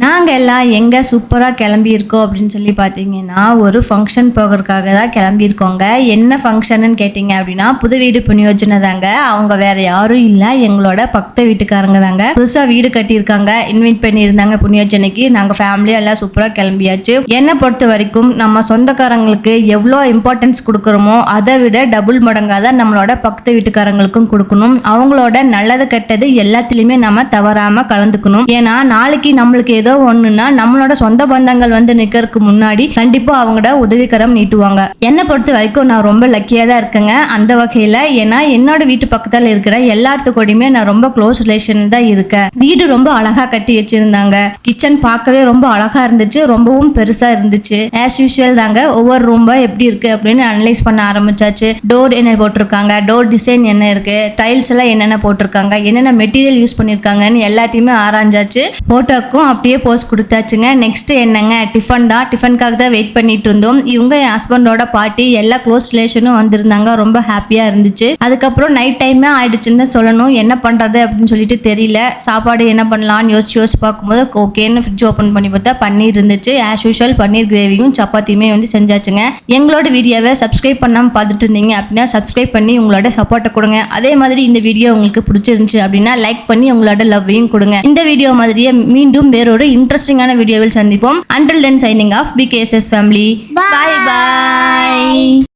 நாங்கள் எல்லாம் எங்கே சூப்பராக கிளம்பியிருக்கோம் அப்படின்னு சொல்லி பார்த்தீங்கன்னா ஒரு ஃபங்க்ஷன் போகிறதுக்காக தான் கிளம்பியிருக்கோங்க. என்ன ஃபங்க்ஷன்னு கேட்டிங்க அப்படின்னா புது வீடு புண்ணியோஜனை தாங்க. அவங்க வேறு யாரும் இல்லை, எங்களோட பக்கத்து வீட்டுக்காரங்க தாங்க. புதுசாக வீடு கட்டியிருக்காங்க, இன்வைட் பண்ணியிருந்தாங்க புண்ணியோஜனைக்கு. நாங்கள் ஃபேமிலியாக எல்லாம் சூப்பராக கிளம்பியாச்சு. என்னை பொறுத்த வரைக்கும் நம்ம சொந்தக்காரங்களுக்கு எவ்வளோ இம்பார்ட்டன்ஸ் கொடுக்குறோமோ அதை விட டபுள் மடங்காக தான் நம்மளோட பக்கத்து வீட்டுக்காரங்களுக்கும் கொடுக்கணும். அவங்களோட நல்லது கெட்டது எல்லாத்துலேயுமே நம்ம தவறாமல் கலந்துக்கணும். ஏன்னா நாளைக்கு நம்மளுக்கு ஏதோ ஒண்ணுன்னா நம்மளோட சொந்த பந்தங்கள் வந்து நிக்கிறதுக்கு முன்னாடி கண்டிப்பா அவங்களோட உதவிக்கரம் நீட்டுவாங்க. என்னை பொறுத்த வரைக்கும் நான் ரொம்ப லக்கியா தான் இருக்கேங்க அந்த வகையில. ஏன்னா என்னோட வீட்டு பக்கத்துல இருக்கிற எல்லாத்துக்கூடயுமே நான் ரொம்ப க்ளோஸ் ரிலேஷன் தான் இருக்கேன். வீடு ரொம்ப அழகா கட்டி வச்சிருந்தாங்க. கிச்சன் பார்க்கவே ரொம்ப அழகா இருந்துச்சு, ரொம்பவும் பெருசா இருந்துச்சு. ஆஸ் யூஷுவல் தாங்க, ஒவ்வொரு ரூம் எப்படி இருக்கு அப்படின்னு அனலைஸ் பண்ண ஆரம்பிச்சாச்சு. டோர் என்ன போட்டிருக்காங்க, டோர் டிசைன் என்ன இருக்கு, டைல்ஸ் எல்லாம் என்னென்ன போட்டிருக்காங்க, என்னென்ன மெட்டீரியல் யூஸ் பண்ணிருக்காங்கன்னு எல்லாத்தையுமே ஆராய்ச்சாச்சு. போட்டோக்கும் அப்படியே போஸ்ட் கொடுத்தாச்சுங்க. நெக்ஸ்ட் என்னங்க, டிஃபன் தான். டிஃபனுக்காக தான் வெயிட் பண்ணிட்டு இருந்தோம். இவங்க என் ஹஸ்பண்டோட பாட்டி எல்லா க்ளோஸ் ரிலேஷனும் வந்திருந்தாங்க. ரொம்ப ஹாப்பியா இருந்துச்சு. அதுக்கப்புறம் நைட் டைமே ஆயிடுச்சுன்னு தான் சொல்லணும். என்ன பண்றது அப்படின்னு சொல்லிட்டு தெரியல. சாப்பாடு என்ன பண்ணலாம்னு யோசிச்சு பார்க்கும்போது ஓகேன்னு ஃப்ரிட்ஜ் ஓப்பன் பண்ணி பார்த்தா பன்னீர் இருந்துச்சு. ஆஸ் யூஷுவல் பன்னீர் கிரேவியும் சப்பாத்தியுமே வந்து செஞ்சாச்சுங்க. எங்களோட வீடியோவை சப்ஸ்கிரைப் பண்ணாமல் பார்த்துட்டு இருந்தீங்க அப்படின்னா சப்ஸ்கிரைப் பண்ணி உங்களோட சப்போர்ட்டை கொடுங்க. அதே மாதிரி இந்த வீடியோ உங்களுக்கு பிடிச்சிருந்துச்சு அப்படின்னா லைக் பண்ணி உங்களோட லவ்வையும் கொடுங்க. இந்த வீடியோ மாதிரியே மீண்டும் வேறொரு இன்ட்ரெஸ்டிங்கான வீடியோவில் சந்திப்போம். Until then, signing off, BKSS family. Bye bye.